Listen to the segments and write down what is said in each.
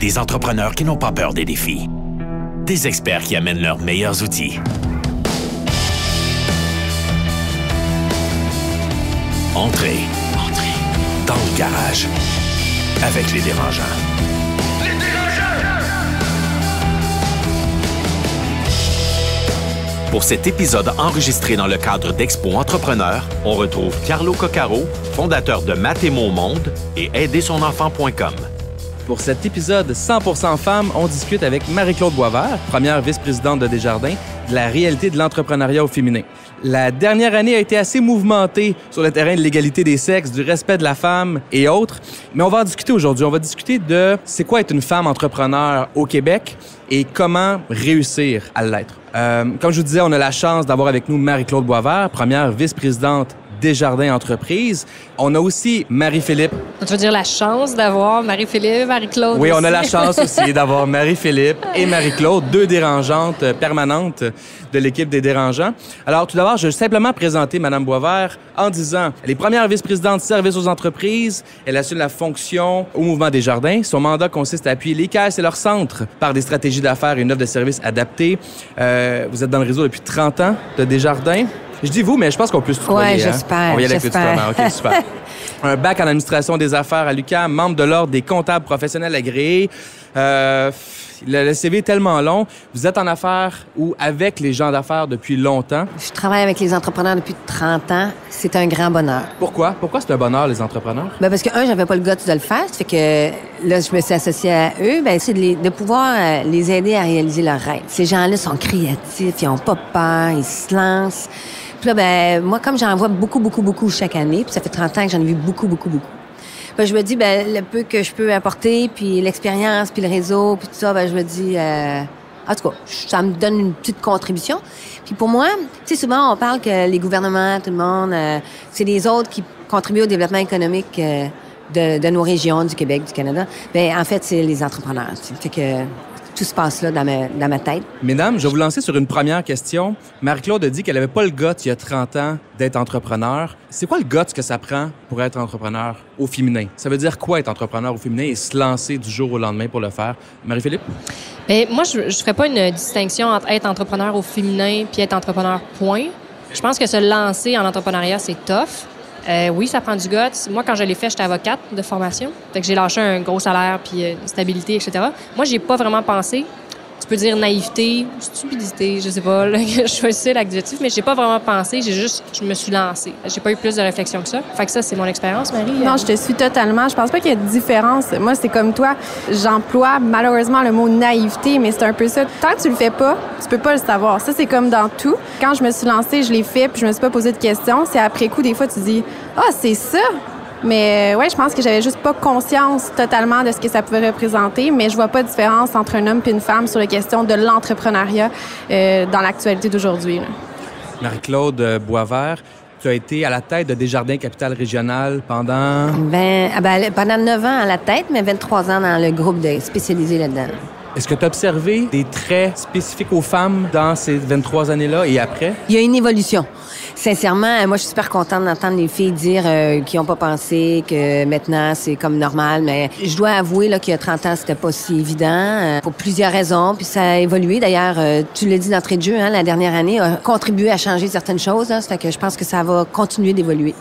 Des entrepreneurs qui n'ont pas peur des défis. Des experts qui amènent leurs meilleurs outils. Entrez dans le garage avec les dérangeants. Pour cet épisode enregistré dans le cadre d'Expo Entrepreneur, on retrouve Carlo Coccaro, fondateur de Mathémo Monde et aidersonenfant.com. Pour cet épisode 100% femmes, on discute avec Marie-Claude Boisvert, première vice-présidente de Desjardins, de la réalité de l'entrepreneuriat au féminin. La dernière année a été assez mouvementée sur le terrain de l'égalité des sexes, du respect de la femme et autres. Mais on va en discuter aujourd'hui. On va discuter de c'est quoi être une femme entrepreneur au Québec et comment réussir à l'être. Comme je vous disais, on a la chance d'avoir avec nous Marie-Claude Boisvert, première vice-présidente Desjardins Entreprises. On a aussi Marie-Philippe. Tu veux dire la chance d'avoir Marie-Philippe, Marie-Claude Oui, aussi. on a la chance aussi d'avoir Marie-Philippe et Marie-Claude, deux dérangeantes permanentes de l'équipe des dérangeants. Alors, tout d'abord, je vais simplement présenter Mme Boisvert en disant elle est première vice-présidente service aux entreprises. Elle assume la fonction au mouvement Desjardins. Son mandat consiste à appuyer les caisses et leurs centres par des stratégies d'affaires et une offre de services adaptée. Vous êtes dans le réseau depuis 30 ans de Desjardins. Je dis vous, mais je pense qu'on peut se tutoyer. Oui, j'espère. On va y aller avec le tutoiement. OK, super. Un bac en administration des affaires à l'UQAM, membre de l'Ordre des comptables professionnels agréés. Le CV est tellement long. Vous êtes en affaires ou avec les gens d'affaires depuis longtemps. Je travaille avec les entrepreneurs depuis 30 ans. C'est un grand bonheur. Pourquoi? Pourquoi c'est un bonheur, les entrepreneurs? Ben parce que, j'avais pas le guts de le faire. Ça fait que là, je me suis associée à eux. Ben c'est de pouvoir les aider à réaliser leurs rêves. Ces gens-là sont créatifs, ils ont pas peur, ils se lancent. Puis là, ben moi, comme j'en vois beaucoup chaque année, puis ça fait 30 ans que j'en ai vu beaucoup. Ben, je me dis, ben le peu que je peux apporter, puis l'expérience, puis le réseau, puis tout ça, ben je me dis, en tout cas, ça me donne une petite contribution. Puis pour moi, tu sais, souvent on parle que les gouvernements, tout le monde, c'est les autres qui contribuent au développement économique de nos régions, du Québec, du Canada. Ben en fait, c'est les entrepreneurs. Tu sais. Fait que tout se passe là dans ma tête. Mesdames, je vais vous lancer sur une première question. Marie-Claude a dit qu'elle avait pas le guts, il y a 30 ans, d'être entrepreneur. C'est quoi le guts que ça prend pour être entrepreneur au féminin? Ça veut dire quoi être entrepreneur au féminin et se lancer du jour au lendemain pour le faire? Marie-Philippe? Bien, moi, je ferais pas une distinction entre être entrepreneur au féminin puis être entrepreneur, point. Je pense que se lancer en entrepreneuriat, c'est tough. Oui, ça prend du guts. Moi, quand je l'ai fait, j'étais avocate de formation. Fait que j'ai lâché un gros salaire puis une stabilité, etc. Moi, j'ai pas vraiment pensé. Tu peux dire naïveté, stupidité, je sais pas, là, je choisis l'adjectif, mais j'ai pas vraiment pensé. Je me suis lancée. J'ai pas eu plus de réflexion que ça. Fait que ça, c'est mon expérience, Marie. Non, je te suis totalement. Je pense pas qu'il y ait de différence. Moi, c'est comme toi. J'emploie malheureusement le mot naïveté, mais c'est un peu ça. Tant que tu le fais pas, tu peux pas le savoir. Ça, c'est comme dans tout. Quand je me suis lancée, je l'ai fait, puis je me suis pas posé de questions. C'est après coup, des fois, tu dis « Ah, c'est ça! » Mais ouais, je pense que j'avais juste pas conscience totalement de ce que ça pouvait représenter, mais je vois pas de différence entre un homme et une femme sur la question de l'entrepreneuriat dans l'actualité d'aujourd'hui. Marie-Claude Boisvert, tu as été à la tête de Desjardins Capital Régional pendant... Pendant 9 ans à la tête, mais 23 ans dans le groupe spécialisé là-dedans. Est-ce que tu as observé des traits spécifiques aux femmes dans ces 23 années-là et après? Il y a une évolution. Sincèrement, moi, je suis super contente d'entendre les filles dire qu'ils n'ont pas pensé que maintenant, c'est comme normal. Mais je dois avouer là, qu'il y a 30 ans, c'était pas si évident pour plusieurs raisons. Puis ça a évolué. D'ailleurs, tu l'as dit d'entrée de jeu, la dernière année a contribué à changer certaines choses. Ça fait que je pense que ça va continuer d'évoluer.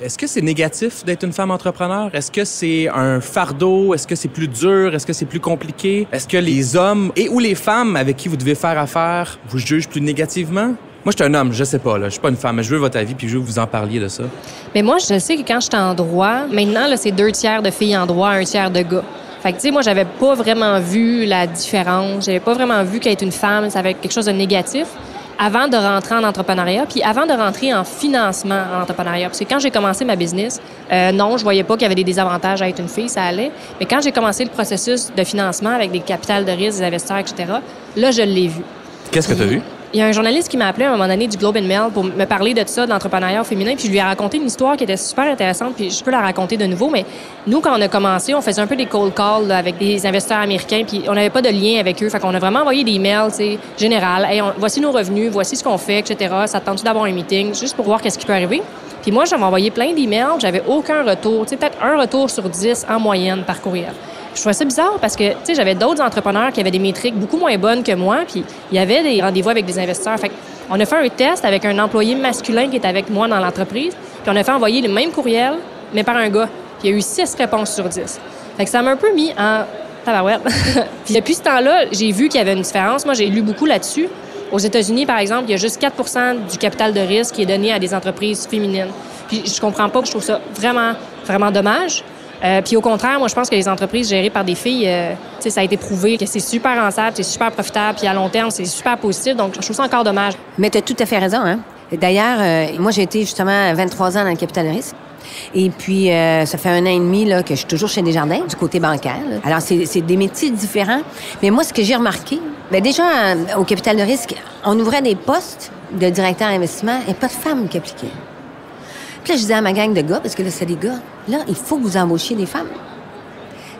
Est-ce que c'est négatif d'être une femme entrepreneur? Est-ce que c'est un fardeau? Est-ce que c'est plus dur? Est-ce que c'est plus compliqué? Est-ce que les hommes et ou les femmes avec qui vous devez faire affaire vous jugent plus négativement? Moi, je suis un homme, je sais pas, là. Je suis pas une femme, mais je veux votre avis puis je veux que vous en parliez de ça. Mais moi, je sais que quand j'étais en droit, maintenant, là, c'est 2 tiers de filles en droit, 1 tiers de gars. Fait que, tu sais, moi, j'avais pas vraiment vu la différence. J'avais pas vraiment vu qu'être une femme, ça avait quelque chose de négatif avant de rentrer en entrepreneuriat, puis avant de rentrer en financement en entrepreneuriat. Parce que quand j'ai commencé ma business, non, je voyais pas qu'il y avait des désavantages à être une fille, ça allait. Mais quand j'ai commencé le processus de financement avec des capitales de risque, des investisseurs, etc., là, je l'ai vu. Qu'est-ce que tu as vu? Il y a un journaliste qui m'a appelé à un moment donné du Globe and Mail pour me parler de ça, de l'entrepreneuriat féminin, puis je lui ai raconté une histoire qui était super intéressante, puis je peux la raconter de nouveau, mais nous, quand on a commencé, on faisait un peu des cold calls là, avec des investisseurs américains, puis on n'avait pas de lien avec eux, fait qu'on a vraiment envoyé des mails, tu sais, général, hey, voici nos revenus, voici ce qu'on fait, etc., ça te tente d'avoir un meeting, juste pour voir qu'est-ce qui peut arriver. Puis moi, j'avais envoyé plein d'emails, j'avais aucun retour. Tu sais, peut-être un retour sur 10 en moyenne par courriel. Je trouvais ça bizarre parce que, tu sais, j'avais d'autres entrepreneurs qui avaient des métriques beaucoup moins bonnes que moi, puis il y avait des rendez-vous avec des investisseurs. Fait qu'on a fait un test avec un employé masculin qui est avec moi dans l'entreprise, puis on a fait envoyer le même courriel, mais par un gars. Puis il y a eu 6 réponses sur 10. Fait que ça m'a un peu mis en tabarouette. Puis depuis ce temps-là, j'ai vu qu'il y avait une différence. Moi, j'ai lu beaucoup là-dessus. Aux États-Unis, par exemple, il y a juste 4 % du capital de risque qui est donné à des entreprises féminines. Puis je comprends pas, je trouve ça vraiment, vraiment dommage. Puis au contraire, moi, je pense que les entreprises gérées par des filles, tu sais, ça a été prouvé que c'est super rentable, c'est super profitable, puis à long terme, c'est super positif. Donc, je trouve ça encore dommage. Mais tu as tout à fait raison, hein? D'ailleurs, moi, j'ai été justement 23 ans dans le capital de risque. Et puis, ça fait 1 an et demi là, que je suis toujours chez Desjardins, du côté bancaire. Là. Alors, c'est des métiers différents. Mais moi, ce que j'ai remarqué, bien, déjà, au capital de risque, on ouvrait des postes de directeur d'investissement et pas de femmes qui appliquaient. Puis là, je disais à ma gang de gars, parce que là, c'est des gars, là, il faut que vous embauchiez des femmes.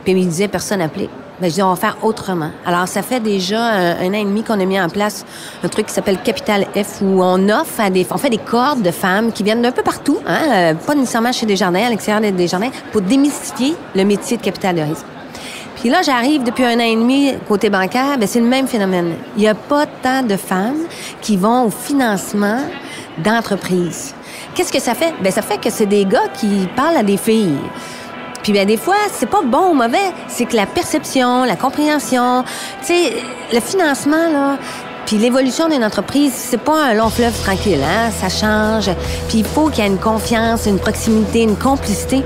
Puis ils me disaient, personne n'applique. Bien, je dis, on va faire autrement. Alors, ça fait déjà 1 an et demi qu'on a mis en place un truc qui s'appelle Capital F, où on offre on fait des cohortes de femmes qui viennent d'un peu partout, hein, pas nécessairement chez Desjardins, à l'extérieur des Desjardins, pour démystifier le métier de capital de risque. Puis là, j'arrive depuis 1 an et demi côté bancaire, bien, c'est le même phénomène. Il n'y a pas tant de femmes qui vont au financement d'entreprises. Qu'est-ce que ça fait? Bien, ça fait que c'est des gars qui parlent à des filles. Puis bien, des fois, c'est pas bon ou mauvais, c'est que la perception, la compréhension, tu sais, le financement, là, puis l'évolution d'une entreprise, c'est pas un long fleuve tranquille, hein? Ça change. Puis il faut qu'il y ait une confiance, une proximité, une complicité.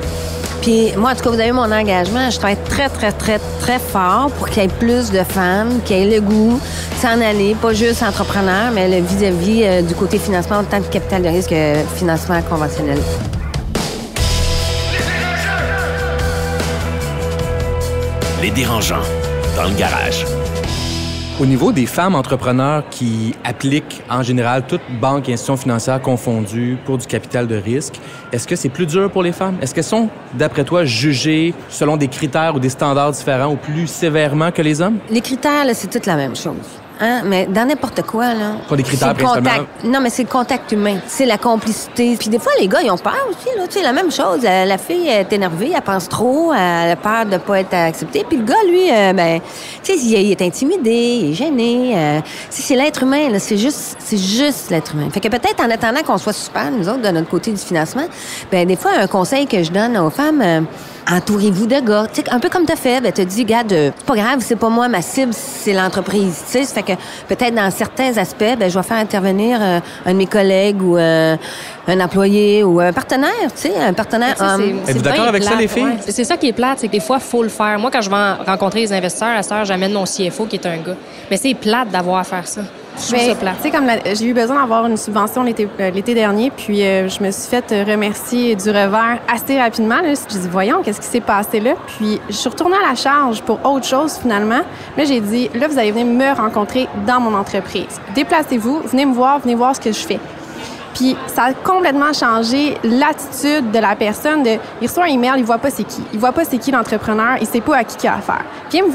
Puis moi, en tout cas, vous avez mon engagement. Je travaille très, très, très, très fort pour qu'il y ait plus de femmes, qui aient le goût de s'en aller, pas juste entrepreneurs, mais le vis-à-vis du côté financement, autant de capital de risque que financement conventionnel. Les dérangeants, dans le garage. Au niveau des femmes entrepreneurs qui appliquent en général toutes banques et institutions financières confondues pour du capital de risque, est-ce que c'est plus dur pour les femmes? Est-ce qu'elles sont, d'après toi, jugées selon des critères ou des standards différents ou plus sévèrement que les hommes? Les critères, là, c'est toute la même chose. Hein? Mais dans n'importe quoi, là. Pas des critères c'est le contact. principalement. Non, mais c'est le contact humain. C'est la complicité. Puis des fois, les gars, ils ont peur aussi, là. Tu sais, la même chose. La fille est énervée, elle pense trop, elle a peur de pas être acceptée. Puis le gars, lui, ben, tu sais, il est intimidé, il est gêné. C'est l'être humain, là. C'est juste l'être humain. Fait que peut-être en attendant qu'on soit super, nous autres, de notre côté du financement, ben, des fois, un conseil que je donne aux femmes, entourez-vous de gars. Tu sais, un peu comme t'as fait, ben, t'as dit, regarde, c'est pas grave, c'est pas moi, ma cible, c'est l'entreprise. Tu sais, ça fait que peut-être dans certains aspects, ben, je vais faire intervenir un de mes collègues ou un employé ou un partenaire, tu sais, un partenaire homme. Êtes-vous d'accord avec ça, les filles? Ouais. C'est ça qui est plate, c'est que des fois, il faut le faire. Moi, quand je vais rencontrer les investisseurs, à cette heure, j'amène mon CFO qui est un gars. Mais c'est plate d'avoir à faire ça. Je trouve ça plate. Tu sais, comme j'ai eu besoin d'avoir une subvention l'été dernier, puis je me suis fait remercier du revers assez rapidement. Là. J'ai dit, voyons, qu'est-ce qui s'est passé là? Puis je suis retournée à la charge pour autre chose, finalement. Là, j'ai dit, là, vous allez venir me rencontrer dans mon entreprise. Déplacez-vous, venez voir ce que je fais. Puis ça a complètement changé l'attitude de la personne. Il reçoit un email, il voit pas c'est qui. Il voit pas c'est qui l'entrepreneur, il sait pas à qui il a affaire. Viens me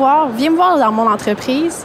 voir dans mon entreprise,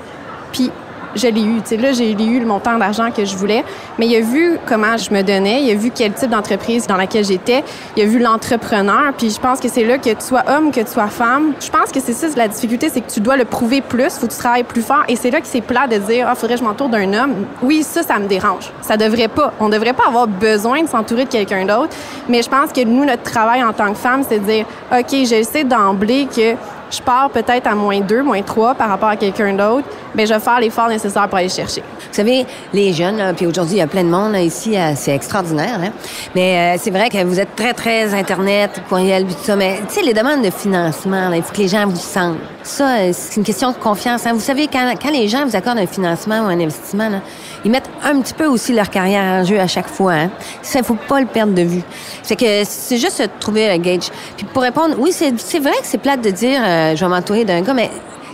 puis je l'ai eu. Tu sais, là, j'ai eu le montant d'argent que je voulais, mais il a vu comment je me donnais, il a vu quel type d'entreprise dans laquelle j'étais, il a vu l'entrepreneur, puis je pense que c'est là que tu sois homme, que tu sois femme. Je pense que c'est ça, la difficulté, c'est que tu dois le prouver plus, faut que tu travailles plus fort, et c'est là que c'est plat de dire, faudrait que je m'entoure d'un homme. Oui, ça me dérange. Ça devrait pas. On devrait pas avoir besoin de s'entourer de quelqu'un d'autre, mais je pense que nous, notre travail en tant que femme, c'est de dire, OK, je sais d'emblée que je pars peut-être à -2, -3 par rapport à quelqu'un d'autre, bien, je vais faire l'effort nécessaire pour aller chercher. Vous savez, les jeunes, là, puis aujourd'hui, il y a plein de monde là, ici, c'est extraordinaire, hein? Mais c'est vrai que vous êtes très, très Internet, courriel, puis tout ça, mais tu sais, les demandes de financement, là, il faut que les gens vous sentent. Ça, c'est une question de confiance. Hein? Vous savez, quand les gens vous accordent un financement ou un investissement, là, ils mettent un petit peu aussi leur carrière en jeu à chaque fois. Hein? Ça, il faut pas le perdre de vue. C'est que c'est juste de trouver un gauge. Puis pour répondre, oui, c'est vrai que c'est plate de dire je vais m'entourer d'un gars, mais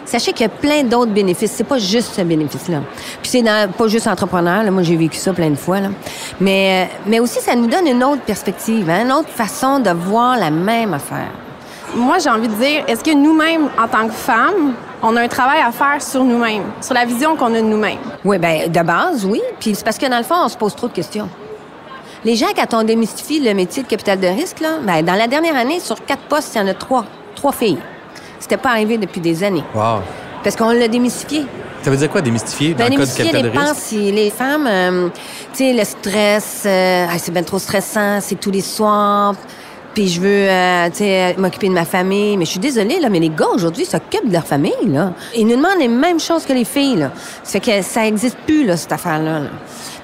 sachez qu'il y a plein d'autres bénéfices. C'est pas juste ce bénéfice-là. Puis c'est pas juste entrepreneur. Là. Moi, j'ai vécu ça plein de fois. Là. Mais aussi, ça nous donne une autre perspective, hein? Une autre façon de voir la même affaire. Moi, j'ai envie de dire, est-ce que nous-mêmes, en tant que femmes, on a un travail à faire sur nous-mêmes, sur la vision qu'on a de nous-mêmes? Oui, bien, de base, oui. Puis c'est parce que, dans le fond, on se pose trop de questions. Les gens, quand on démystifie le métier de capital de risque, là, ben, dans la dernière année, sur 4 postes, il y en a 3 filles. C'était pas arrivé depuis des années. Wow. Parce qu'on l'a démystifié. Ça veut dire quoi, démystifier dans le code capital de risque? Démystifier les femmes, tu sais, le stress, c'est bien trop stressant, c'est tous les soirs, puis je veux, tu sais, m'occuper de ma famille. Mais je suis désolée, là, mais les gars, aujourd'hui, s'occupent de leur famille, là. Ils nous demandent les mêmes choses que les filles, là. Ça fait que ça existe plus, là, cette affaire-là, là.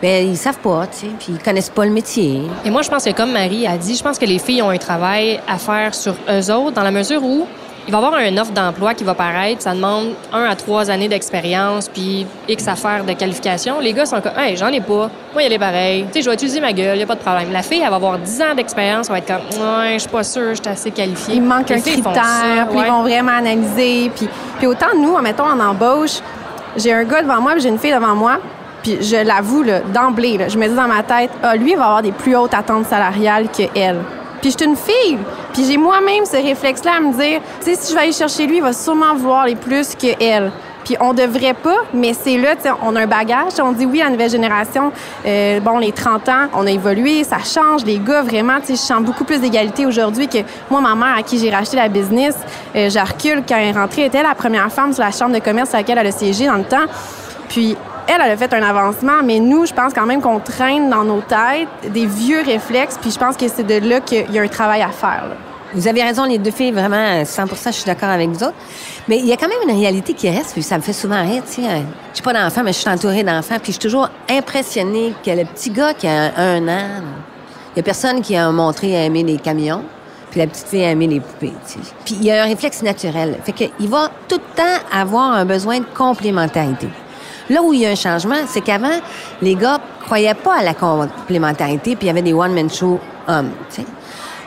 Mais ils savent pas, tu sais, puis ils connaissent pas le métier. Et moi, je pense que comme Marie a dit, je pense que les filles ont un travail à faire sur eux autres dans la mesure où il va y avoir une offre d'emploi qui va paraître. Ça demande 1 à 3 années d'expérience puis X affaires de qualification. Les gars sont comme « Hey, j'en ai pas. Moi, il est pareil. Tu sais, je vais utiliser ma gueule. Il n'y a pas de problème. » La fille, elle va avoir 10 ans d'expérience. Elle va être comme « Ouais, je suis pas sûre. Je suis assez qualifiée. » Il manque un critère, puis ils vont vraiment analyser. Puis autant nous, mettons, en embauche, j'ai un gars devant moi puis j'ai une fille devant moi. Puis je l'avoue, là, d'emblée, là, je me dis dans ma tête, lui, il va avoir des plus hautes attentes salariales qu'elle. Puis je suis une fille. Puis j'ai moi-même ce réflexe-là à me dire, tu sais, si je vais aller chercher lui, il va sûrement vouloir les plus qu'elle. Puis on devrait pas, mais c'est là, tu sais, on a un bagage. On dit oui à la nouvelle génération. Bon, les 30 ans, on a évolué, ça change. Les gars, vraiment, tu sais, je sens beaucoup plus d'égalité aujourd'hui que moi, ma mère, à qui j'ai racheté la business, je recule quand elle est rentrée, elle était la première femme sur la chambre de commerce à laquelle elle a siégé dans le temps. Puis elle a fait un avancement, mais nous, je pense quand même qu'on traîne dans nos têtes des vieux réflexes, puis je pense que c'est de là qu'il y a un travail à faire, là. Vous avez raison, les deux filles, vraiment, 100%, je suis d'accord avec vous autres. Mais il y a quand même une réalité qui reste, puis ça me fait souvent rire, tu sais. Je suis pas d'enfant, mais je suis entourée d'enfants, puis je suis toujours impressionnée que le petit gars qui a 1 an, il y a personne qui a montré à aimer les camions, puis la petite fille a aimé les poupées, tu sais. Puis il y a un réflexe naturel. Fait qu'il va tout le temps avoir un besoin de complémentarité. Là où il y a un changement, c'est qu'avant, les gars croyaient pas à la complémentarité, puis il y avait des one-man show hommes, tu sais.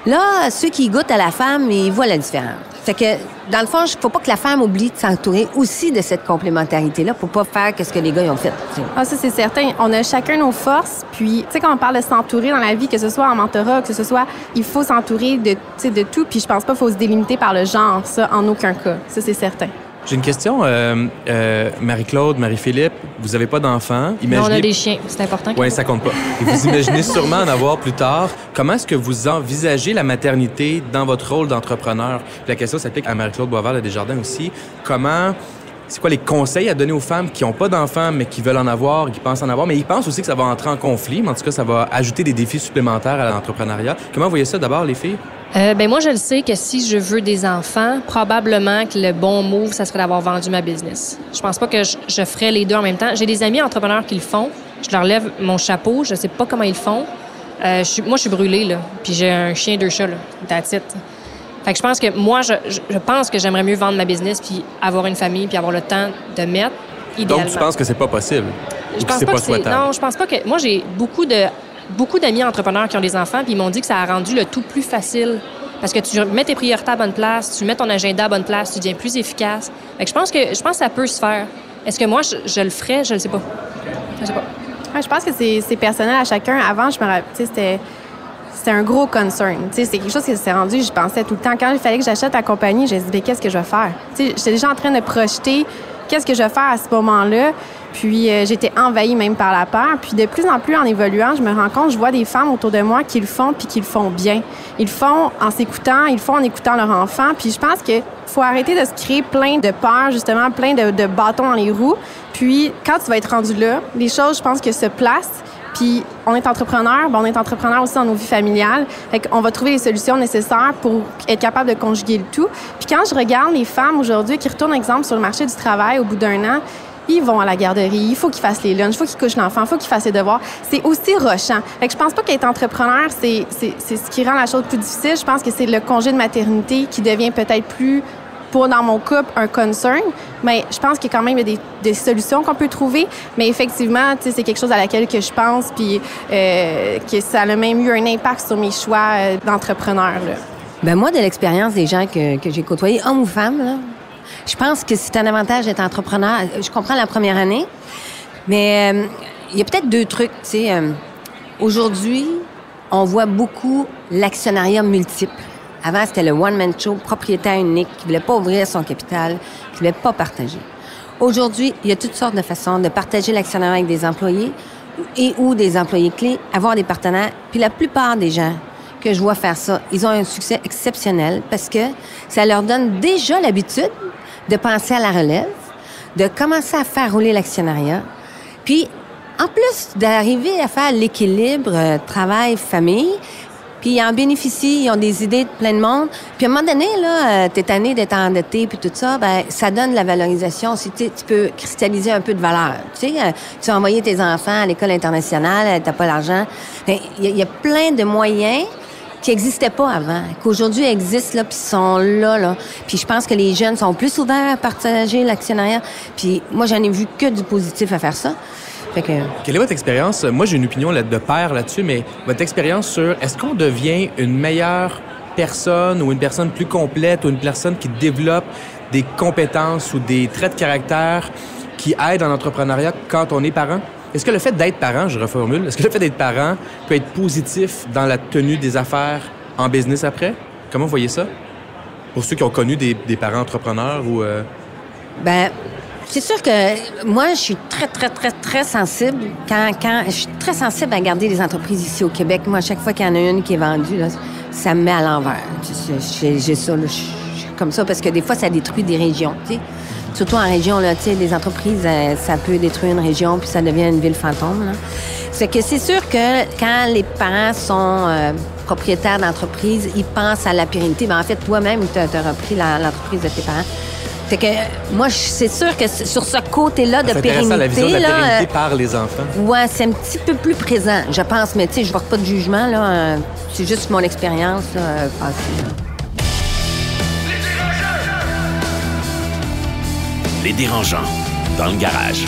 Là, ceux qui goûtent à la femme, ils voient la différence. Fait que, dans le fond, il faut pas que la femme oublie de s'entourer aussi de cette complémentarité-là pour pas faire ce que les gars ils ont fait, tu sais. Ah, ça, c'est certain. On a chacun nos forces, puis, tu sais, quand on parle de s'entourer dans la vie, que ce soit en mentorat, que ce soit, il faut s'entourer de tout, puis je pense pas qu'il faut se délimiter par le genre, ça, en aucun cas. Ça, c'est certain. J'ai une question, Marie-Claude, Marie-Philippe, vous n'avez pas d'enfants. Imaginez... Non, on a des chiens, c'est important. Oui, ça compte pas. Et vous imaginez sûrement en avoir plus tard. Comment est-ce que vous envisagez la maternité dans votre rôle d'entrepreneur? Puis la question s'applique à Marie-Claude Boisvert de Desjardins aussi. C'est quoi les conseils à donner aux femmes qui n'ont pas d'enfants, mais qui veulent en avoir, qui pensent en avoir, mais ils pensent aussi que ça va entrer en conflit, mais en tout cas, ça va ajouter des défis supplémentaires à l'entrepreneuriat. Comment vous voyez ça d'abord, les filles? Moi, je le sais que si je veux des enfants, probablement que le bon move, ça serait d'avoir vendu ma business. Je pense pas que je ferais les deux en même temps. J'ai des amis entrepreneurs qui le font. Je leur lève mon chapeau. Je sais pas comment ils le font. Moi, je suis brûlée, là. Puis j'ai un chien, 2 chats, là. That's it. Fait que je pense que moi, je pense que j'aimerais mieux vendre ma business puis avoir une famille puis avoir le temps de mettre, idéalement. Donc, tu penses que c'est pas possible? Je pense pas que c'est... Non, je pense pas que... Moi, j'ai beaucoup d'amis entrepreneurs qui ont des enfants puis ils m'ont dit que ça a rendu le tout plus facile parce que tu mets tes priorités à bonne place, tu mets ton agenda à bonne place, tu deviens plus efficace. Fait que je pense que ça peut se faire. Est-ce que moi, je le ferais? Je le sais pas. Je sais pas. Ouais, je pense que c'est personnel à chacun. Avant, je me rappelle, tu sais, c'était un gros concern. Tu sais, c'est quelque chose qui s'est rendu, je pensais tout le temps. Quand il fallait que j'achète la compagnie, j'ai dit, mais qu'est-ce que je vais faire? Tu sais, j'étais déjà en train de projeter qu'est-ce que je vais faire à ce moment-là. Puis j'étais envahie même par la peur. Puis de plus en plus, en évoluant, je me rends compte, je vois des femmes autour de moi qui le font puis qui le font bien. Ils le font en s'écoutant, ils le font en écoutant leur enfant. Puis je pense qu'il faut arrêter de se créer plein de peurs, justement, plein de bâtons dans les roues. Puis quand tu vas être rendu là, les choses, je pense que se placent. Puis on est entrepreneur, on est entrepreneur aussi dans nos vies familiales. Fait qu'on va trouver les solutions nécessaires pour être capable de conjuguer le tout. Puis quand je regarde les femmes aujourd'hui qui retournent, exemple, sur le marché du travail au bout d'1 an, ils vont à la garderie, il faut qu'ils fassent les lunchs, il faut qu'ils couchent l'enfant, il faut qu'ils fassent les devoirs. C'est aussi rushant. Fait que je pense pas qu'être entrepreneur, c'est ce qui rend la chose plus difficile. Je pense que c'est le congé de maternité qui devient peut-être plus, pour dans mon couple, un concern. Mais je pense qu'il y a quand même des solutions qu'on peut trouver. Mais effectivement, tu sais, c'est quelque chose à laquelle que je pense, puis que ça a même eu un impact sur mes choix d'entrepreneur, là. Ben moi, de l'expérience des gens que j'ai côtoyés, hommes ou femmes, là, je pense que c'est un avantage d'être entrepreneur. Je comprends la première année, mais il y a peut-être 2 trucs. Tu sais, aujourd'hui, on voit beaucoup l'actionnariat multiple. Avant, c'était le one-man show, propriétaire unique, qui ne voulait pas ouvrir son capital, qui ne voulait pas partager. Aujourd'hui, il y a toutes sortes de façons de partager l'actionnariat avec des employés ou des employés clés, avoir des partenaires. Puis la plupart des gens que je vois faire ça, ils ont un succès exceptionnel parce que ça leur donne déjà l'habitude de penser à la relève, de commencer à faire rouler l'actionnariat. Puis, en plus d'arriver à faire l'équilibre travail-famille, puis ils en bénéficient, ils ont des idées de plein de monde. Puis à un moment donné, là, t'es tanné d'être endetté, puis tout ça, ben ça donne la valorisation. Si tu peux cristalliser un peu de valeur. Tu sais, tu vas envoyer tes enfants à l'école internationale, t'as pas l'argent. Il y a plein de moyens qui n'existaient pas avant, qu'aujourd'hui existent, là, puis sont là. Puis je pense que les jeunes sont plus ouverts à partager l'actionnariat. Puis moi, j'en ai vu que du positif à faire ça. Fait que... Quelle est votre expérience? Moi, j'ai une opinion de père là-dessus, mais votre expérience sur est-ce qu'on devient une meilleure personne ou une personne plus complète ou une personne qui développe des compétences ou des traits de caractère qui aident en entrepreneuriat quand on est parent? Est-ce que le fait d'être parent, je reformule, est-ce que le fait d'être parent peut être positif dans la tenue des affaires en business après? Comment vous voyez ça? Pour ceux qui ont connu des parents entrepreneurs ou... Ben, c'est sûr que moi, je suis très sensible. Je suis très sensible à garder les entreprises ici au Québec. Moi, à chaque fois qu'il y en a une qui est vendue, là, ça me met à l'envers. J'ai ça, là, je suis comme ça, parce que des fois, ça détruit des régions, tu sais. Surtout en région, là, tu sais, des entreprises, ça peut détruire une région, puis ça devient une ville fantôme, là. C'est que c'est sûr que quand les parents sont propriétaires d'entreprises, ils pensent à la pérennité. Ben, en fait, toi-même, tu as repris l'entreprise de tes parents. Fait que moi, c'est sûr que sur ce côté-là de pérennité, la vision de la pérennité par les enfants. Ouais, c'est un petit peu plus présent, je pense. Mais tu sais, je porte pas de jugement, là. C'est juste mon expérience passée, là. Les dérangeants, dans le garage.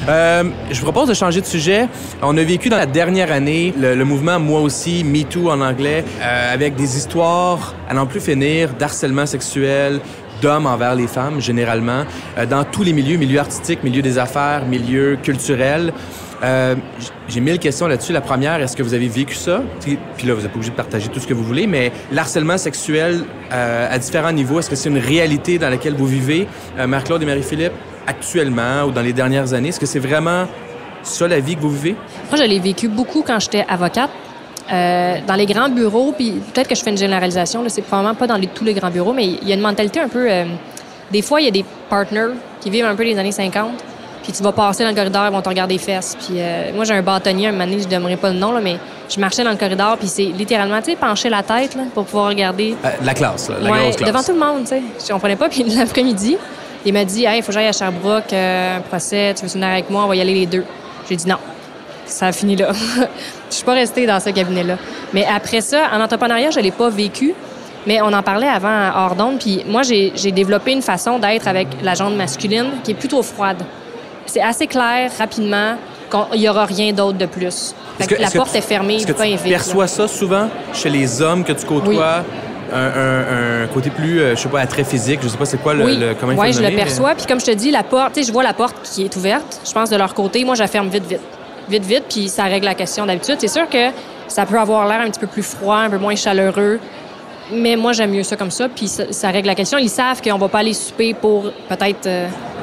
Je vous propose de changer de sujet. On a vécu dans la dernière année le mouvement Moi aussi, MeToo en anglais, avec des histoires à n'en plus finir, d'harcèlement sexuel, d'hommes envers les femmes, généralement, dans tous les milieux artistiques, milieu des affaires, milieu culturel. J'ai 1000 questions là-dessus. La première, est-ce que vous avez vécu ça? Puis là, vous n'êtes pas obligé de partager tout ce que vous voulez, mais l'harcèlement sexuel à différents niveaux, est-ce que c'est une réalité dans laquelle vous vivez, Marc-Claude et Marie-Philippe, actuellement ou dans les dernières années? Est-ce que c'est vraiment ça la vie que vous vivez? Moi, je l'ai vécu beaucoup quand j'étais avocate. Dans les grands bureaux, puis peut-être que je fais une généralisation, là, c'est probablement pas dans tous les grands bureaux, mais il y a une mentalité un peu... des fois, il y a des partners qui vivent un peu les années 50, puis tu vas passer dans le corridor, ils vont te regarder les fesses. Puis moi, j'ai un bâtonnier, un moment donné, je ne donnerai pas le nom, là, mais je marchais dans le corridor, puis c'est littéralement, tu sais, pencher la tête là, pour pouvoir regarder... la classe, là, la ouais, grosse classe. Devant tout le monde, tu sais. Je comprenais pas, puis l'après-midi, il m'a dit « Hey, il faut que j'aille à Sherbrooke, un procès, tu veux venir avec moi, on va y aller les deux. » J'ai dit non. Ça a fini là. Je suis pas restée dans ce cabinet-là. Mais après ça, en entrepreneuriat, je l'ai pas vécu, mais on en parlait avant hors d'onde. Puis moi, j'ai développé une façon d'être avec la jante masculine qui est plutôt froide. C'est assez clair, rapidement, qu'il y aura rien d'autre de plus. La porte est fermée, est-ce que pas tu invite. perçois ça souvent chez les hommes que tu côtoies? Oui. Un côté plus, je sais pas, attrait physique, je sais pas c'est quoi comment il faut le nommer. Oui, je le perçois. Puis comme je te dis, la porte, tu sais, je vois la porte qui est ouverte. Je pense de leur côté, moi, je la ferme vite, puis ça règle la question d'habitude. C'est sûr que ça peut avoir l'air un petit peu plus froid, un peu moins chaleureux, mais moi, j'aime mieux ça comme ça, puis ça règle la question. Ils savent qu'on va pas aller souper pour peut-être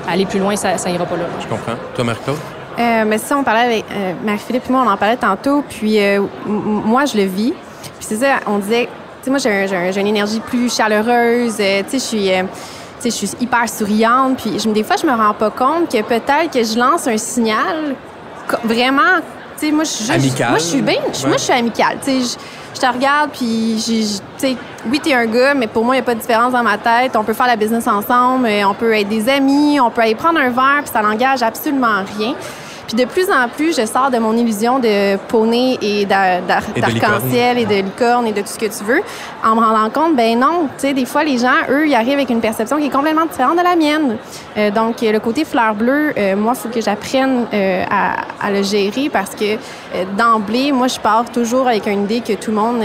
aller plus loin, ça ira pas là. Je comprends. Toi, Marc-Claude? Mais ça, on parlait avec Marie-Philippe et moi, on en parlait tantôt, puis moi, je le vis. Puis c'est ça, on disait... Tu sais, moi, j'ai une énergie plus chaleureuse. Tu sais, je suis hyper souriante. Puis des fois, je me rends pas compte que peut-être que je lance un signal vraiment... Tu sais, moi, je suis juste... Amical. Moi, je suis bien... Moi, je suis amicale. Tu sais, je te regarde, puis... Tu sais, oui, t'es un gars, mais pour moi, il n'y a pas de différence dans ma tête. On peut faire la business ensemble. On peut être des amis. On peut aller prendre un verre, puis ça n'engage absolument rien. Puis de plus en plus, je sors de mon illusion de poney et d'arc-en-ciel et de licorne et de tout ce que tu veux, en me rendant compte, ben non, tu sais, des fois, les gens, eux, ils arrivent avec une perception qui est complètement différente de la mienne. Donc, le côté fleur bleue, moi, il faut que j'apprenne à le gérer parce que d'emblée, moi, je pars toujours avec une idée que tout le monde,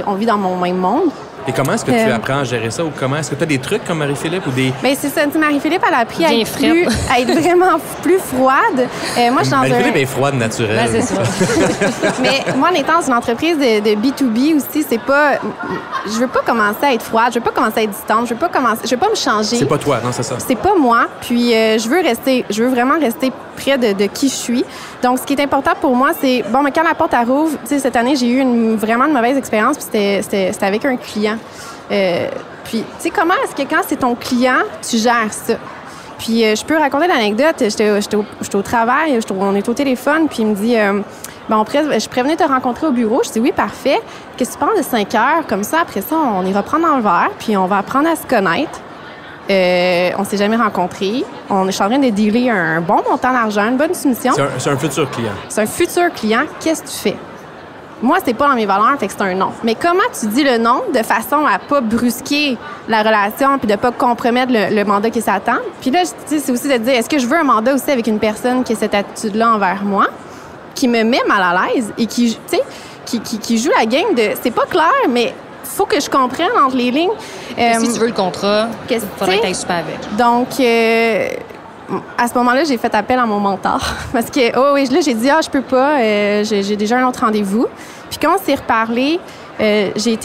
on vit dans mon même monde. Et comment est-ce que tu apprends à gérer ça? Ou comment est-ce que tu as des trucs comme Marie-Philippe ou des... Bien, c'est ça. Marie-Philippe, elle a appris à être vraiment plus froide. Moi, je suis dans Marie-Philippe est froide naturelle. Ouais, c'est ça. Mais moi, en étant dans une entreprise de B2B aussi, c'est pas... Je veux pas commencer à être froide, je veux pas commencer à être distante, je veux pas me changer. C'est pas toi, non, c'est ça. C'est pas moi. Puis je veux vraiment rester près de qui je suis. Donc, ce qui est important pour moi, c'est, bon, mais quand la porte elle rouvre, tu sais, cette année, j'ai eu vraiment une mauvaise expérience, puis c'était avec un client. Puis, tu sais, comment est-ce que quand c'est ton client, tu gères ça? Puis, je peux raconter l'anecdote. J'étais au travail, on est au téléphone, puis il me dit, je prévenais de te rencontrer au bureau. Je dis, oui, parfait. Qu'est-ce que tu penses de 5 heures? Comme ça, après ça, on ira prendre dans le verre, puis on va apprendre à se connaître. On s'est jamais rencontrés. Je suis en train de dealer un bon montant d'argent, une bonne soumission. C'est un futur client. C'est un futur client. Qu'est-ce que tu fais? Moi, c'est pas dans mes valeurs, fait que c'est un non. Mais comment tu dis le non de façon à pas brusquer la relation puis de pas compromettre le mandat qui s'attend? Puis là, c'est aussi de dire, est-ce que je veux un mandat aussi avec une personne qui a cette attitude-là envers moi, qui me met mal à l'aise et qui joue la game de... C'est pas clair, mais faut que je comprenne entre les lignes. Si tu veux le contrat, il faudrait que tu ailles super avec. Donc... à ce moment-là, j'ai fait appel à mon mentor parce que, là, j'ai dit, je peux pas, j'ai déjà un autre rendez-vous. Puis quand on s'est reparlé, j'ai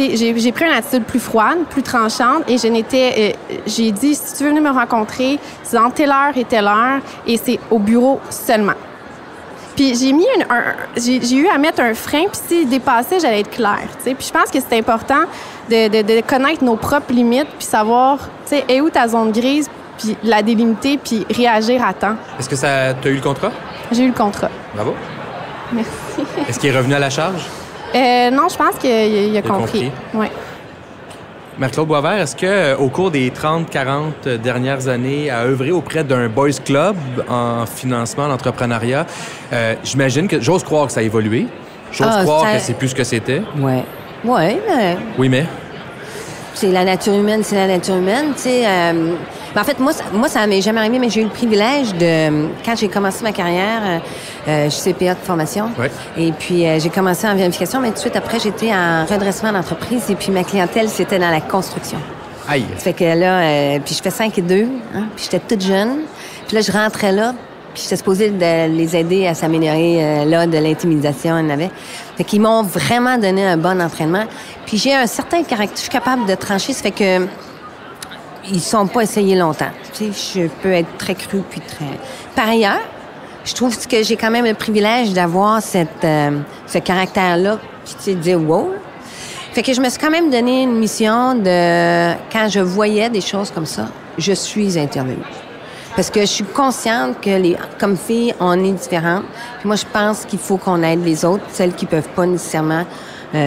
pris une attitude plus froide, plus tranchante et j'ai dit, si tu veux venir me rencontrer, c'est dans telle heure et telle heure et c'est au bureau seulement. Puis j'ai eu à mettre un frein, puis s'il dépassait, j'allais être claire, tu sais. Puis je pense que c'est important de connaître nos propres limites puis savoir, tu sais, est où ta zone grise, puis la délimiter, puis réagir à temps. Est-ce que t'as eu le contrat? J'ai eu le contrat. Bravo. Merci. Est-ce qu'il est revenu à la charge? Non, je pense qu'il a compris. Oui. Marie-Claude Boisvert, est-ce qu'au cours des 30-40 dernières années, à œuvrer auprès d'un boys club en financement, l'entrepreneuriat, j'imagine que j'ose croire que ça a évolué. J'ose croire que c'est plus ce que c'était. Oui. Oui, mais... Oui, mais... C'est la nature humaine, tu sais. En fait, moi, ça m'est jamais arrivé, mais j'ai eu le privilège de... Quand j'ai commencé ma carrière, je suis CPA de formation. Ouais. Et puis, j'ai commencé en vérification, mais tout de suite après, j'étais en redressement d'entreprise. Et puis, ma clientèle, c'était dans la construction. Aïe! Ça fait que là, puis je fais 5 et 2, hein, puis j'étais toute jeune. Puis là, je rentrais là, puis j'étais supposée de les aider à s'améliorer, de l'intimidation, il y en avait. Fait qu'ils m'ont vraiment donné un bon entraînement. Puis j'ai un certain caractère, je suis capable de trancher, ça fait que ils sont pas essayés longtemps. Tu sais, je peux être très crue puis très... Par ailleurs, je trouve que j'ai quand même le privilège d'avoir ce caractère-là, puis tu sais, de dire « wow ». Fait que je me suis quand même donné une mission de... Quand je voyais des choses comme ça, je suis intervenue. Parce que je suis consciente que comme filles, on est différentes. Puis moi, je pense qu'il faut qu'on aide les autres, celles qui peuvent pas nécessairement... tu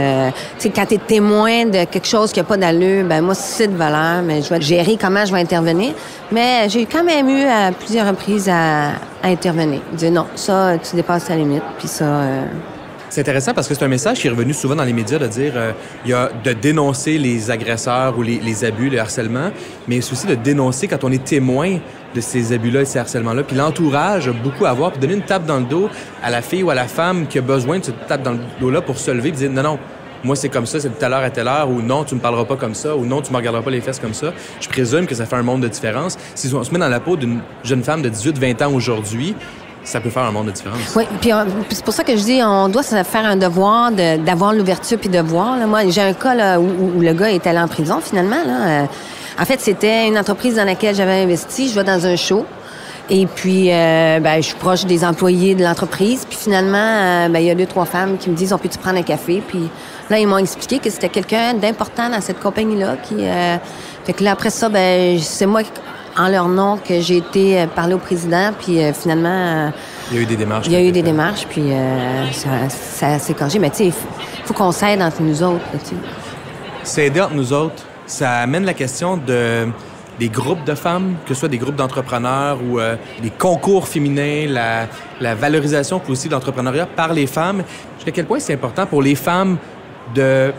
sais, quand t'es témoin de quelque chose qui a pas d'allure, ben moi, c'est de valeur, mais je vais gérer comment je vais intervenir. Mais j'ai quand même eu à plusieurs reprises à intervenir. Dire non, ça, tu dépasses ta limite, puis ça... C'est intéressant parce que c'est un message qui est revenu souvent dans les médias de dire il y a de dénoncer les agresseurs ou les abus, le harcèlement, mais c'est aussi de dénoncer quand on est témoin de ces abus-là et ces harcèlements-là. Puis l'entourage a beaucoup à voir, puis donner une tape dans le dos à la fille ou à la femme qui a besoin de cette tape dans le dos-là pour se lever et dire non, moi c'est comme ça, c'est de telle heure à telle heure, ou non, tu me parleras pas comme ça, ou non, tu me regarderas pas les fesses comme ça. Je présume que ça fait un monde de différence. Si on se met dans la peau d'une jeune femme de 18-20 ans aujourd'hui, ça peut faire un monde de différence. Oui, puis c'est pour ça que je dis, on doit se faire un devoir d'avoir l'ouverture puis de voir. Là. Moi, j'ai un cas là, où le gars est allé en prison, finalement. Là. En fait, c'était une entreprise dans laquelle j'avais investi. Je vais dans un show. Et puis, je suis proche des employés de l'entreprise. Puis finalement, il y a 2-3 femmes qui me disent, on peut-tu prendre un café? Puis là, ils m'ont expliqué que c'était quelqu'un d'important dans cette compagnie-là. Fait que là, après ça, c'est moi, en leur nom, que j'ai été parler au président. Puis finalement... il y a eu des démarches. Il y a eu des démarches, puis ça s'est corrigé. Mais tu sais, il faut qu'on s'aide entre nous autres. S'aider entre nous autres, ça amène la question des groupes de femmes, que ce soit des groupes d'entrepreneurs ou des concours féminins, la valorisation aussi de l'entrepreneuriat par les femmes. Jusqu'à quel point c'est important pour les femmes de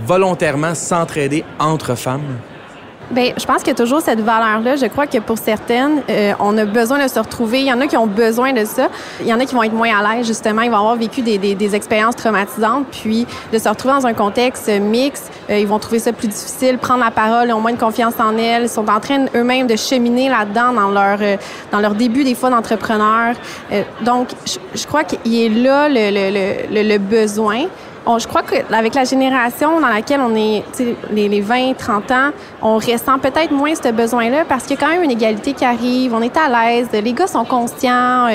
volontairement s'entraider entre femmes? Bien, je pense qu'il y a toujours cette valeur-là. Je crois que pour certaines, on a besoin de se retrouver. Il y en a qui ont besoin de ça. Il y en a qui vont être moins à l'aise, justement. Ils vont avoir vécu des expériences traumatisantes. Puis, de se retrouver dans un contexte mixte, ils vont trouver ça plus difficile, prendre la parole, ils ont moins de confiance en elles. Ils sont en train eux-mêmes de cheminer là-dedans dans leur début, des fois, d'entrepreneur. Donc, je crois qu'il est là le besoin. je crois qu'avec la génération dans laquelle on est, les 20, 30 ans, on ressent peut-être moins ce besoin-là parce qu'il y a quand même une égalité qui arrive, on est à l'aise, les gars sont conscients,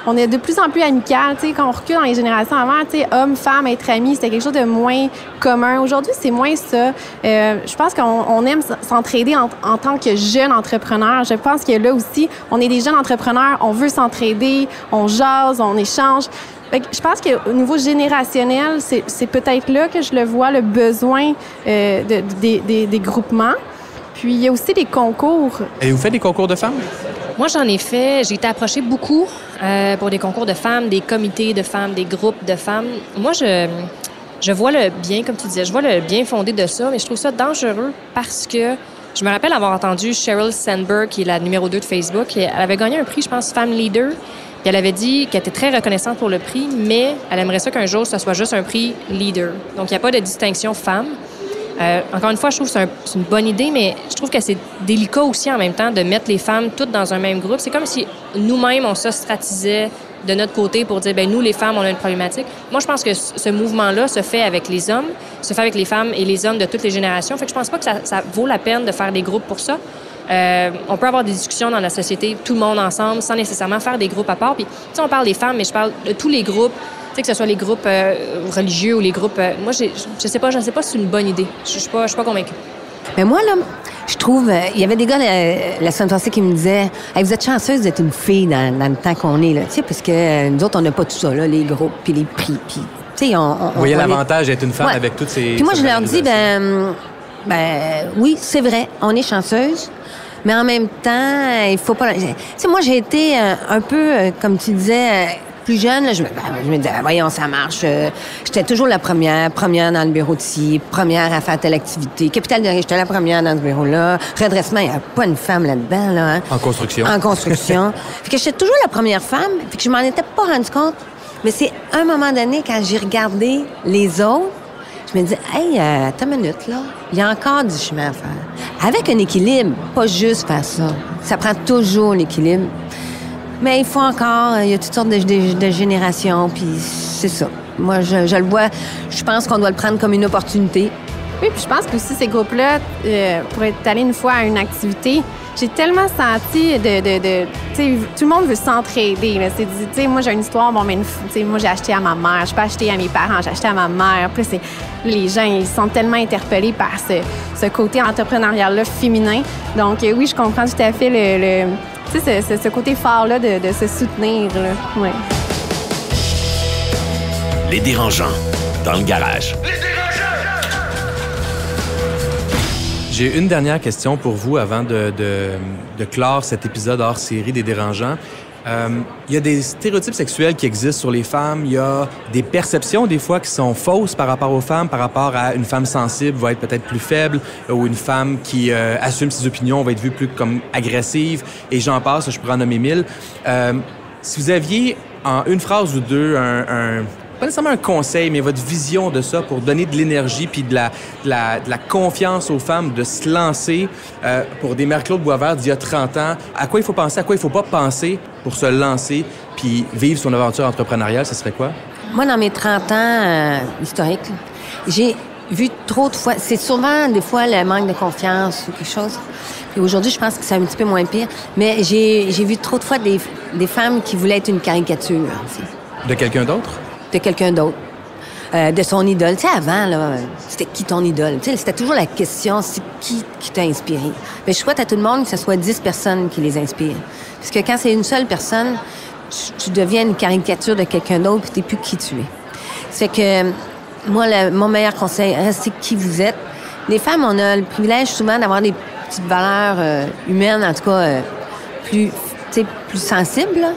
on est de plus en plus amical. Quand on recule dans les générations avant, hommes, femmes, être amis, c'était quelque chose de moins commun. Aujourd'hui, c'est moins ça. Je pense qu'on aime s'entraider en tant que jeune entrepreneur. Je pense que là aussi, on est des jeunes entrepreneurs, on veut s'entraider, on jase, on échange. Je pense qu'au niveau générationnel, c'est peut-être là que je le vois, le besoin des groupements. Puis, il y a aussi des concours. Et vous faites des concours de femmes? Moi, j'en ai fait. J'ai été approchée beaucoup pour des concours de femmes, des comités de femmes, des groupes de femmes. Moi, je vois le bien, comme tu disais, je vois le bien fondé de ça, mais je trouve ça dangereux parce que je me rappelle avoir entendu Sheryl Sandberg, qui est la numéro 2 de Facebook. Elle avait gagné un prix, je pense, Femme Leader. Puis elle avait dit qu'elle était très reconnaissante pour le prix, mais elle aimerait ça qu'un jour, ce soit juste un prix leader. Donc, il n'y a pas de distinction femme. Encore une fois, je trouve que c'est une bonne idée, mais je trouve que c'est délicat aussi en même temps de mettre les femmes toutes dans un même groupe. C'est comme si nous-mêmes, on s'ostratisait de notre côté pour dire, nous, les femmes, on a une problématique. Moi, je pense que ce mouvement-là se fait avec les hommes, se fait avec les femmes et les hommes de toutes les générations. Fait que je pense pas que ça vaut la peine de faire des groupes pour ça. On peut avoir des discussions dans la société, tout le monde ensemble, sans nécessairement faire des groupes à part. Puis, on parle des femmes, mais je parle de tous les groupes, que ce soit les groupes religieux ou les groupes... moi, je sais pas si c'est une bonne idée. Je suis pas convaincue. Mais moi, là, je trouve... Il y avait des gars la semaine passée qui me disaient hey, « Vous êtes chanceuse d'être une fille dans le temps qu'on est, là. » Tu sais, parce que nous autres, on n'a pas tout ça, là, les groupes, puis les prix, puis... Tu sais, vous voyez l'avantage d'être une femme avec toutes ces... Puis moi, je leur dis, oui, c'est vrai, on est chanceuse. Mais en même temps, il faut pas... Tu sais, moi, j'ai été un peu, comme tu disais, plus jeune. Là, je me disais, voyons, ça marche. J'étais toujours la première dans le bureau de ci, première à faire telle activité. Capital de risque, j'étais la première dans ce bureau-là. Redressement, il n'y a pas une femme là-dedans. Là, hein. En construction. En construction. Fait que j'étais toujours la première femme. Fait que je m'en étais pas rendu compte. Mais c'est un moment donné, quand j'ai regardé les autres, je me dis, hey, attends une minute, là. Il y a encore du chemin à faire. Avec un équilibre, pas juste faire ça. Ça prend toujours l'équilibre. Mais il faut encore, il y a toutes sortes de générations, puis c'est ça. Moi, je le vois, je pense qu'on doit le prendre comme une opportunité. Oui, puis je pense que aussi ces groupes-là, pour être allé une fois à une activité, j'ai tellement senti tu sais, tout le monde veut s'entraider. Tu sais, moi, j'ai une histoire, moi, j'ai acheté à ma mère. Je peux acheter à mes parents, j'ai acheté à ma mère. Puis les gens, ils sont tellement interpellés par ce côté entrepreneurial-là féminin. Donc, oui, je comprends tout à fait tu sais, ce côté fort-là de se soutenir, là. Ouais. Les dérangeants, dans le garage. J'ai une dernière question pour vous avant de clore cet épisode hors série des dérangeants. Il y a des stéréotypes sexuels qui existent sur les femmes. Il y a des perceptions, des fois, qui sont fausses par rapport aux femmes, par rapport à une femme sensible va être peut-être plus faible ou une femme qui assume ses opinions va être vue plus comme agressive. Et j'en passe, je pourrais en nommer 1000. Si vous aviez, en une phrase ou deux, pas nécessairement un conseil, mais votre vision de ça pour donner de l'énergie puis de la confiance aux femmes de se lancer pour des Marie-Claude Boisvert d'il y a 30 ans, à quoi il faut penser, à quoi il faut pas penser pour se lancer puis vivre son aventure entrepreneuriale, ce serait quoi? Moi, dans mes 30 ans historiques, j'ai vu trop de fois... C'est souvent, des fois, le manque de confiance ou quelque chose. Et aujourd'hui, je pense que c'est un petit peu moins pire. Mais j'ai vu trop de fois des femmes qui voulaient être une caricature. Aussi. De quelqu'un d'autre? De quelqu'un d'autre, de son idole. Tu sais, avant, là, c'était qui ton idole? Tu sais, c'était toujours la question, c'est qui t'a inspiré? Mais je souhaite à tout le monde que ce soit 10 personnes qui les inspirent. Parce que quand c'est une seule personne, tu deviens une caricature de quelqu'un d'autre puis t'es plus qui tu es. C'est que, moi, mon meilleur conseil, restez qui vous êtes. Les femmes, on a le privilège souvent d'avoir des petites valeurs humaines, en tout cas, plus sensibles, là.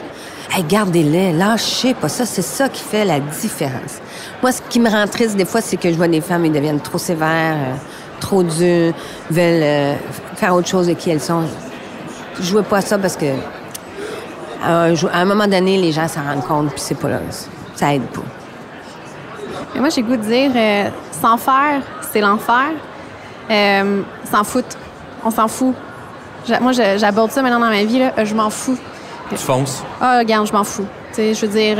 Hey, gardez-les, lâchez pas ça, c'est ça qui fait la différence. Moi, ce qui me rend triste des fois, c'est que je vois des femmes, elles deviennent trop sévères, trop dures, veulent faire autre chose de qui elles sont. Je jouais pas à ça parce que à un moment donné, les gens s'en rendent compte, puis c'est pas là, ça aide pas. Mais moi, j'ai le goût de dire, sans faire, c'est l'enfer. S'en foutre. On s'en fout. Moi, j'aborde ça maintenant dans ma vie, là, je m'en fous. Tu fonces. Ah, regarde, je m'en fous. Tu sais, je veux dire,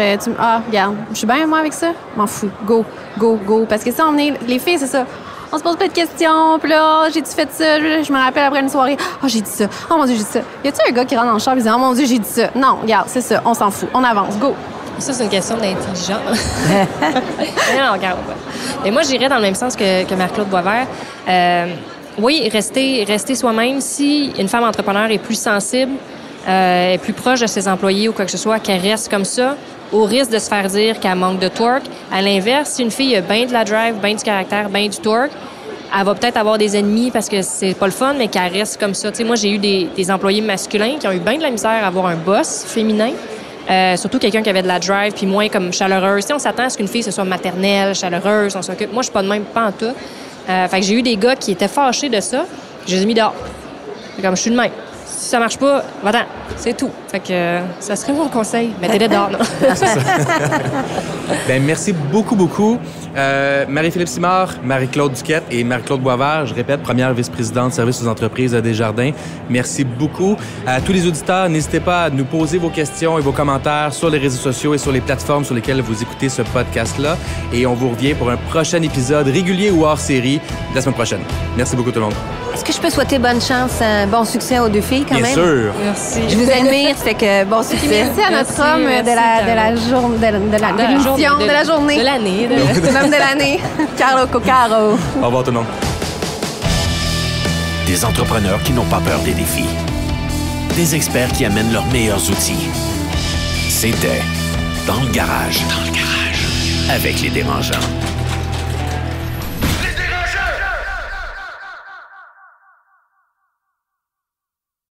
regarde, je suis bien, moi, avec ça. M'en fous. Go, go, go. Parce que ça, les filles, c'est ça. On se pose plein de questions, puis là, j'ai-tu fait ça? Je me rappelle après une soirée, j'ai dit ça. Oh mon Dieu, j'ai dit ça. Y a-tu un gars qui rentre dans le char et dit, oh mon Dieu, j'ai dit ça? Non, regarde, c'est ça, on s'en fout, on avance, go. Ça, c'est une question d'intelligence. Non, regarde. Et moi, j'irais dans le même sens que Marie-Claude Boisvert. Oui, rester soi-même. Si une femme entrepreneur est plus sensible, est plus proche de ses employés ou quoi que ce soit, qu'elle reste comme ça, au risque de se faire dire qu'elle manque de torque. À l'inverse, si une fille a bien de la drive, bien du caractère, bien du torque, elle va peut-être avoir des ennemis parce que c'est pas le fun, mais qu'elle reste comme ça. Tu sais, moi, j'ai eu des employés masculins qui ont eu bien de la misère à avoir un boss féminin. Surtout quelqu'un qui avait de la drive puis moins comme chaleureuse. Tu sais, on s'attend à ce qu'une fille se soit maternelle, chaleureuse, on s'occupe. Moi, je suis pas de même, pas en tout. Fait que j'ai eu des gars qui étaient fâchés de ça. Je les ai mis dehors. Comme je suis de même. Si ça marche pas, va-t'en. C'est tout. Fait que ça serait mon conseil. Mettez-les dehors, non? Ben, merci beaucoup, beaucoup. Marie-Philippe Simard, Marie-Claude Duquette et Marie-Claude Boisvert, je répète, première vice-présidente service aux entreprises de Desjardins. Merci beaucoup. À tous les auditeurs, n'hésitez pas à nous poser vos questions et vos commentaires sur les réseaux sociaux et sur les plateformes sur lesquelles vous écoutez ce podcast-là. Et on vous revient pour un prochain épisode régulier ou hors série la semaine prochaine. Merci beaucoup tout le monde. Est-ce que je peux souhaiter bonne chance, bon succès aux deux filles quand Bien même? sûr. Merci. Je vous admire, fait que bon succès. Merci à notre homme de l'émission, de la journée. De l'année. C'est l'homme de l'année, Carlo Coccaro. Au revoir tout le monde. Des entrepreneurs qui n'ont pas peur des défis. Des experts qui amènent leurs meilleurs outils. C'était Dans le garage. Avec les dérangeants.